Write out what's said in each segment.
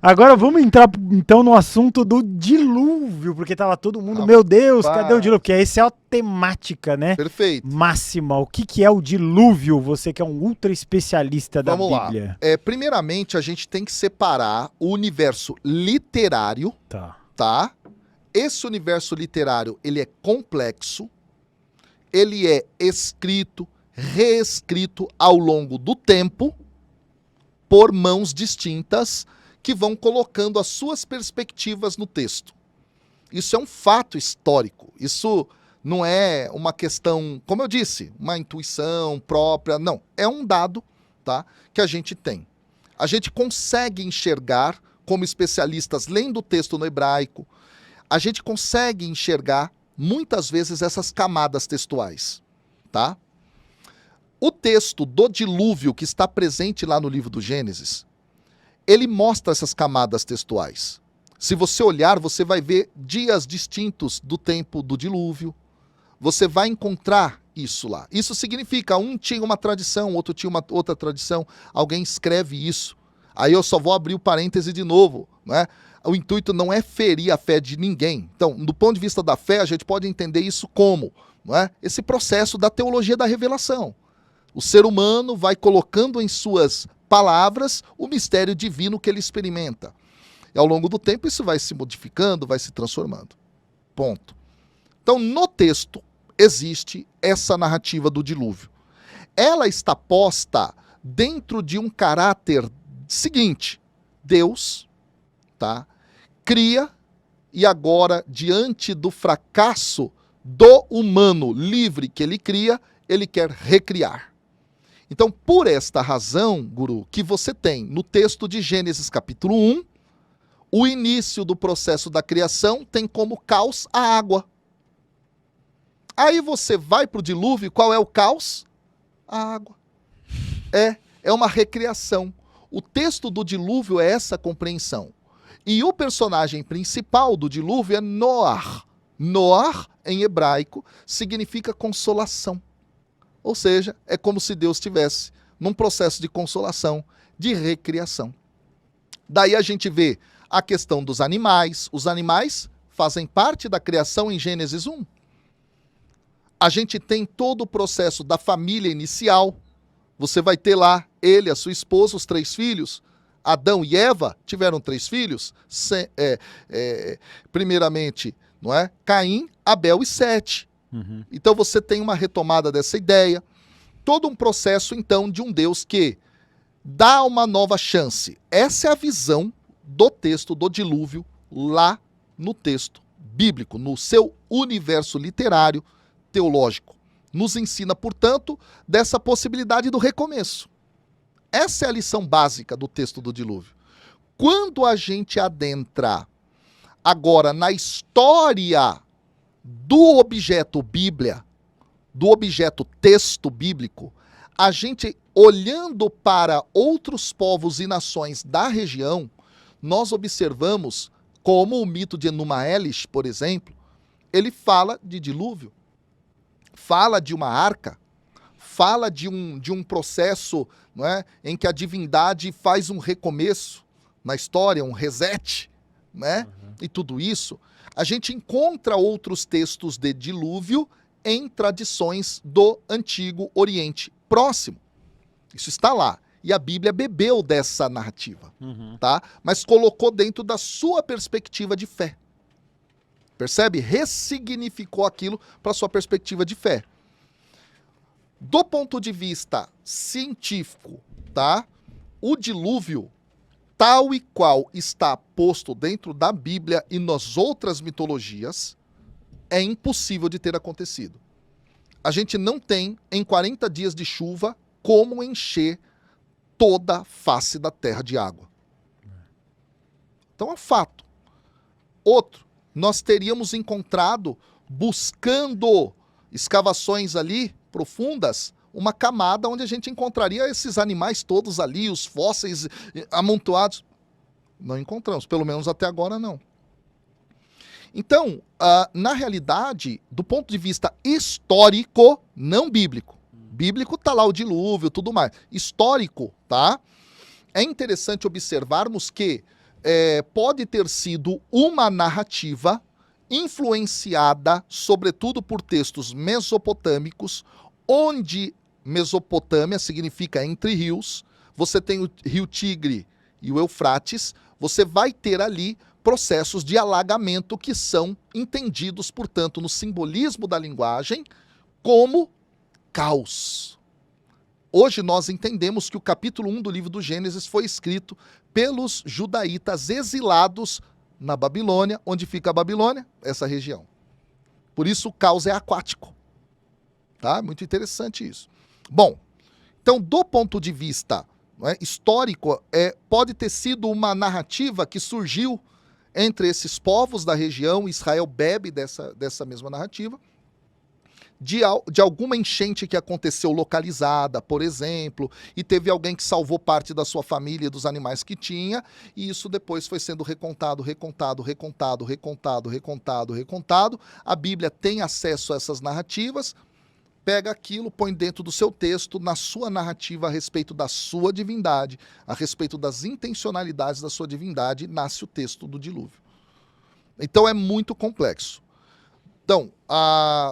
Agora vamos entrar então no assunto do dilúvio, porque tava todo mundo, meu Deus, cadê o dilúvio? Porque essa é a temática, né? Perfeito. Máxima. O que é o dilúvio? Você que é um ultra especialista da Bíblia. Primeiramente, a gente tem que separar o universo literário, tá? Esse universo literário, ele é complexo, ele é escrito, reescrito ao longo do tempo por mãos distintas que vão colocando as suas perspectivas no texto. Isso é um fato histórico. Isso não é uma questão, como eu disse, uma intuição própria. Não, é um dado, tá, que a gente tem. A gente consegue enxergar, como especialistas lendo o texto no hebraico, a gente consegue enxergar muitas vezes essas camadas textuais, tá? O texto do dilúvio que está presente lá no livro do Gênesis, ele mostra essas camadas textuais. Se você olhar, você vai ver dias distintos do tempo do dilúvio. Você vai encontrar isso lá. Isso significa, um tinha uma tradição, outro tinha uma outra tradição. Alguém escreve isso. Aí eu só vou abrir o parêntese de novo, né? O intuito não é ferir a fé de ninguém. Então, do ponto de vista da fé, a gente pode entender isso como, não é? Esse processo da teologia da revelação. O ser humano vai colocando em suas palavras o mistério divino que ele experimenta. E ao longo do tempo isso vai se modificando, vai se transformando. Ponto. Então, no texto existe essa narrativa do dilúvio. Ela está posta dentro de um caráter seguinte: Deus, tá, cria e agora, diante do fracasso do humano livre que ele cria, ele quer recriar. Então, por esta razão, Guru, que você tem no texto de Gênesis capítulo 1, o início do processo da criação tem como caos a água. Aí você vai para o dilúvio, qual é o caos? A água. É uma recriação. O texto do dilúvio é essa compreensão. E o personagem principal do dilúvio é Noar. Noar, em hebraico, significa consolação. Ou seja, é como se Deus estivesse num processo de consolação, de recriação. Daí a gente vê a questão dos animais. Os animais fazem parte da criação em Gênesis 1. A gente tem todo o processo da família inicial. Você vai ter lá ele, a sua esposa, os 3 filhos. Adão e Eva tiveram 3 filhos. Primeiramente, não é? Caim, Abel e Sete. Então você tem uma retomada dessa ideia. Todo um processo, então, de um Deus que dá uma nova chance. Essa é a visão do texto do dilúvio lá no texto bíblico, no seu universo literário teológico. Nos ensina, portanto, dessa possibilidade do recomeço. Essa é a lição básica do texto do dilúvio. Quando a gente adentra agora na história do objeto Bíblia, do objeto texto bíblico, a gente, olhando para outros povos e nações da região, nós observamos como o mito de Enuma Elish, por exemplo, ele fala de dilúvio, fala de uma arca, fala de um processo, não é, em que a divindade faz um recomeço na história, um reset, né? E tudo isso. A gente encontra outros textos de dilúvio em tradições do Antigo Oriente Próximo. Isso está lá. E a Bíblia bebeu dessa narrativa, tá? Mas colocou dentro da sua perspectiva de fé. Percebe? Ressignificou aquilo para sua perspectiva de fé. Do ponto de vista científico, tá? O dilúvio, tal e qual está posto dentro da Bíblia e nas outras mitologias, é impossível de ter acontecido. A gente não tem, em 40 dias de chuva, como encher toda a face da terra de água. Então é fato. Outro, nós teríamos encontrado, buscando escavações ali profundas, uma camada onde a gente encontraria esses animais todos ali, os fósseis amontoados. Não encontramos, pelo menos até agora não. Então, na realidade, do ponto de vista histórico, não bíblico. Bíblico está lá o dilúvio, tudo mais. Histórico, tá? É interessante observarmos que pode ter sido uma narrativa influenciada, sobretudo, por textos mesopotâmicos, onde Mesopotâmia significa entre rios, você tem o rio Tigre e o Eufrates, você vai ter ali processos de alagamento que são entendidos, portanto, no simbolismo da linguagem, como caos. Hoje nós entendemos que o capítulo 1 do livro do Gênesis foi escrito pelos judaítas exilados na Babilônia. Onde fica a Babilônia? Essa região. Por isso o caos é aquático. Tá? Muito interessante isso. Bom, então do ponto de vista, não é, histórico, pode ter sido uma narrativa que surgiu entre esses povos da região. Israel bebe dessa mesma narrativa, de alguma enchente que aconteceu localizada, por exemplo, e teve alguém que salvou parte da sua família e dos animais que tinha, e isso depois foi sendo recontado. A Bíblia tem acesso a essas narrativas, pega aquilo, põe dentro do seu texto, na sua narrativa a respeito da sua divindade, a respeito das intencionalidades da sua divindade, nasce o texto do dilúvio. Então é muito complexo. Então,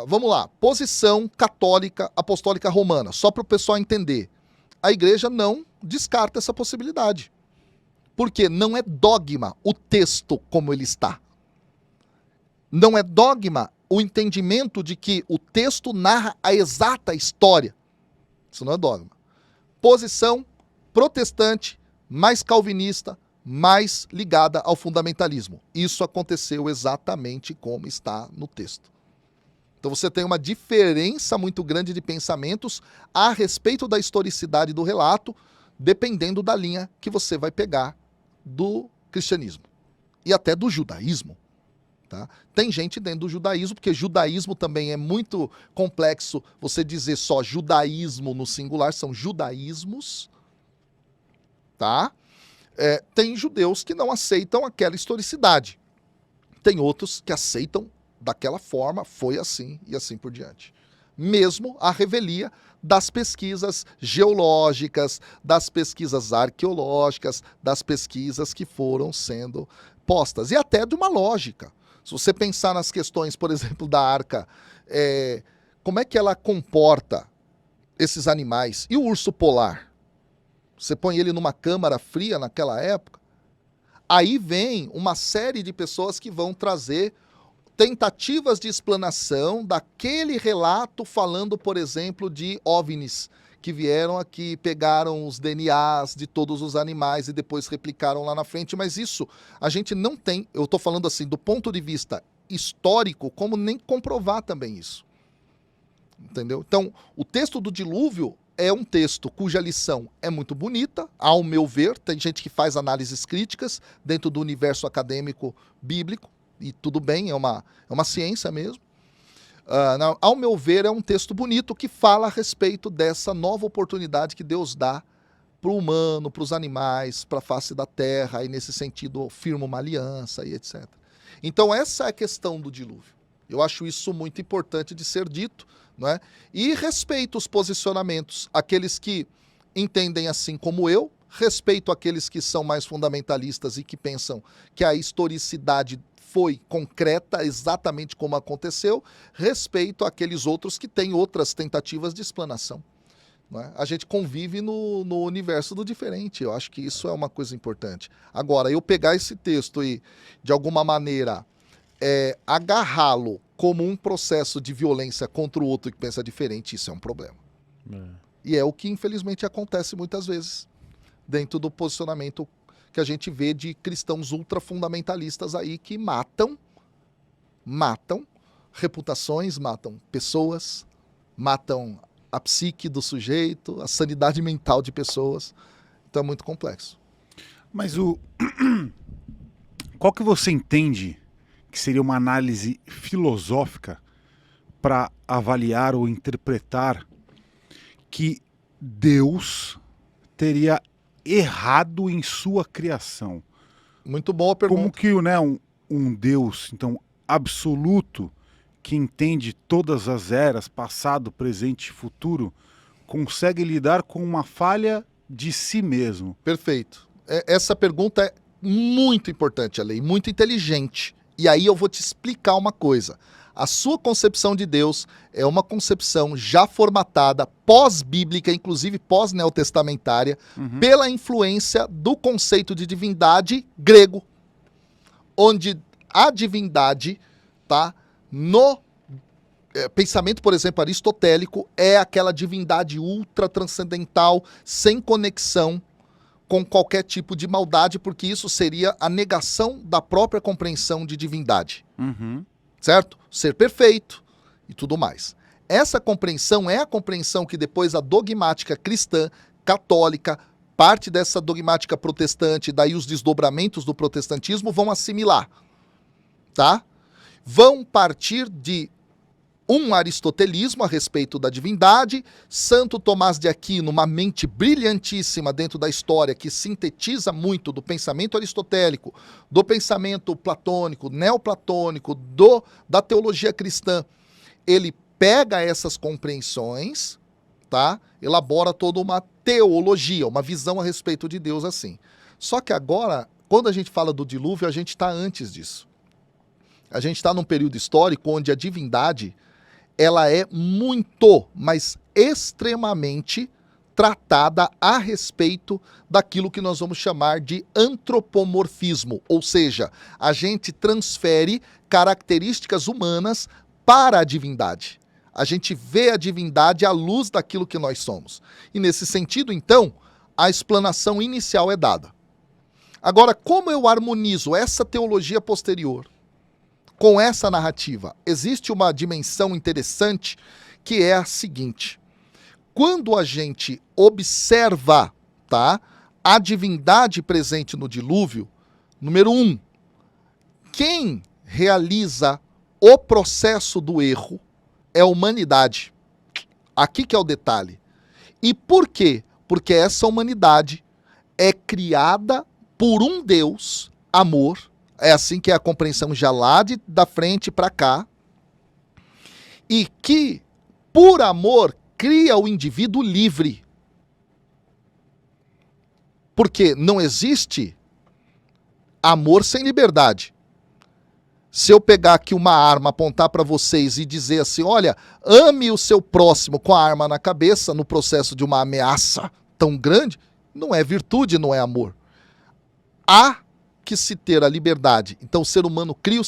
vamos lá. Posição católica apostólica romana. Só para o pessoal entender. A igreja não descarta essa possibilidade. Porque não é dogma o texto como ele está. Não é dogma o entendimento de que o texto narra a exata história. Isso não é dogma. Posição protestante, mais calvinista, mais ligada ao fundamentalismo. Isso aconteceu exatamente como está no texto. Então você tem uma diferença muito grande de pensamentos a respeito da historicidade do relato, dependendo da linha que você vai pegar do cristianismo e até do judaísmo. Tá? Tem gente dentro do judaísmo, porque judaísmo também é muito complexo você dizer só judaísmo no singular, são judaísmos, tá? Tem judeus que não aceitam aquela historicidade. Tem outros que aceitam daquela forma, foi assim e assim por diante. Mesmo a revelia das pesquisas geológicas, das pesquisas arqueológicas, das pesquisas que foram sendo postas. E até de uma lógica. Se você pensar nas questões, por exemplo, da arca, como é que ela comporta esses animais? E o urso polar? Você põe ele numa câmara fria naquela época? Aí vem uma série de pessoas que vão trazer tentativas de explanação daquele relato falando, por exemplo, de OVNIs, que vieram aqui, pegaram os DNAs de todos os animais e depois replicaram lá na frente. Mas isso a gente não tem, eu estou falando assim, do ponto de vista histórico, como nem comprovar também isso. Entendeu? Então, o texto do dilúvio é um texto cuja lição é muito bonita, ao meu ver. Tem gente que faz análises críticas dentro do universo acadêmico bíblico, e tudo bem, é uma ciência mesmo. Ao meu ver, é um texto bonito que fala a respeito dessa nova oportunidade que Deus dá para o humano, para os animais, para a face da terra, e nesse sentido firma uma aliança e etc. Então essa é a questão do dilúvio. Eu acho isso muito importante de ser dito, não é? E respeito os posicionamentos, aqueles que entendem assim como eu, respeito aqueles que são mais fundamentalistas e que pensam que a historicidade foi concreta, exatamente como aconteceu, respeito àqueles outros que têm outras tentativas de explanação. Não é? A gente convive no universo do diferente, eu acho que isso é uma coisa importante. Agora, eu pegar esse texto e, de alguma maneira, agarrá-lo como um processo de violência contra o outro que pensa diferente, isso é um problema. E é o que, infelizmente, acontece muitas vezes dentro do posicionamento que a gente vê de cristãos ultrafundamentalistas aí que matam reputações, matam pessoas, matam a psique do sujeito, a sanidade mental de pessoas. Então é muito complexo. Mas qual que você entende que seria uma análise filosófica para avaliar ou interpretar que Deus teria errado em sua criação? Muito boa pergunta. Como que, né, um Deus então absoluto, que entende todas as eras, passado, presente e futuro, consegue lidar com uma falha de si mesmo? Perfeito. Essa pergunta é muito importante a lei, muito inteligente. E aí eu vou te explicar uma coisa. A sua concepção de Deus é uma concepção já formatada, pós-bíblica, inclusive pós-neotestamentária, pela influência do conceito de divindade grego, onde a divindade, tá, no pensamento, por exemplo, aristotélico, é aquela divindade ultra transcendental, sem conexão com qualquer tipo de maldade, porque isso seria a negação da própria compreensão de divindade. Certo? Ser perfeito e tudo mais. Essa compreensão é a compreensão que depois a dogmática cristã, católica, parte dessa dogmática protestante, daí os desdobramentos do protestantismo vão assimilar. Tá? Vão partir de um aristotelismo a respeito da divindade, Santo Tomás de Aquino, uma mente brilhantíssima dentro da história, que sintetiza muito do pensamento aristotélico, do pensamento platônico, neoplatônico, da teologia cristã. Ele pega essas compreensões, tá? Elabora toda uma teologia, uma visão a respeito de Deus assim. Só que agora, quando a gente fala do dilúvio, a gente está antes disso. A gente está num período histórico onde a divindade ela é muito, mas extremamente tratada a respeito daquilo que nós vamos chamar de antropomorfismo, ou seja, a gente transfere características humanas para a divindade. A gente vê a divindade à luz daquilo que nós somos. E nesse sentido, então, a explanação inicial é dada. Agora, como eu harmonizo essa teologia posterior com essa narrativa? Existe uma dimensão interessante que é a seguinte. Quando a gente observa, tá, a divindade presente no dilúvio, número 1, quem realiza o processo do erro é a humanidade. Aqui que é o detalhe. E por quê? Porque essa humanidade é criada por um Deus, amor. É assim que é a compreensão já lá da frente para cá. E que, por amor, cria o indivíduo livre. Porque não existe amor sem liberdade. Se eu pegar aqui uma arma, apontar para vocês e dizer assim, olha, ame o seu próximo com a arma na cabeça, no processo de uma ameaça tão grande, não é virtude, não é amor. Há que se ter a liberdade. Então o ser humano cria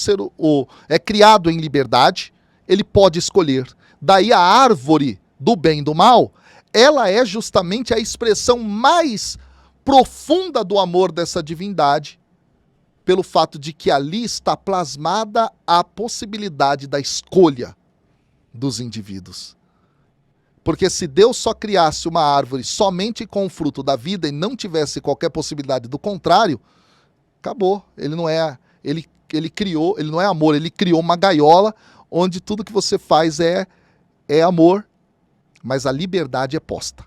é criado em liberdade, ele pode escolher. Daí a árvore do bem e do mal, ela é justamente a expressão mais profunda do amor dessa divindade, pelo fato de que ali está plasmada a possibilidade da escolha dos indivíduos. Porque se Deus só criasse uma árvore somente com o fruto da vida e não tivesse qualquer possibilidade do contrário, acabou. Ele não é, ele criou, ele não é amor, ele criou uma gaiola onde tudo que você faz é amor, mas a liberdade é posta.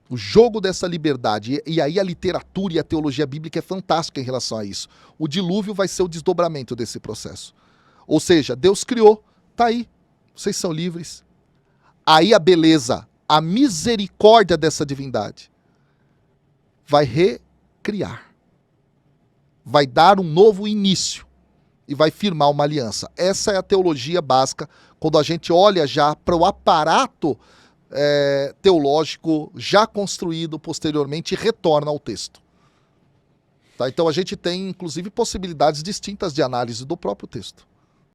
O jogo dessa liberdade, e aí a literatura e a teologia bíblica é fantástica em relação a isso. O dilúvio vai ser o desdobramento desse processo. Ou seja, Deus criou, tá aí, vocês são livres. Aí a beleza, a misericórdia dessa divindade vai recriar. Vai dar um novo início e vai firmar uma aliança. Essa é a teologia básica, quando a gente olha já para o aparato teológico já construído posteriormente e retorna ao texto. Tá? Então a gente tem, inclusive, possibilidades distintas de análise do próprio texto.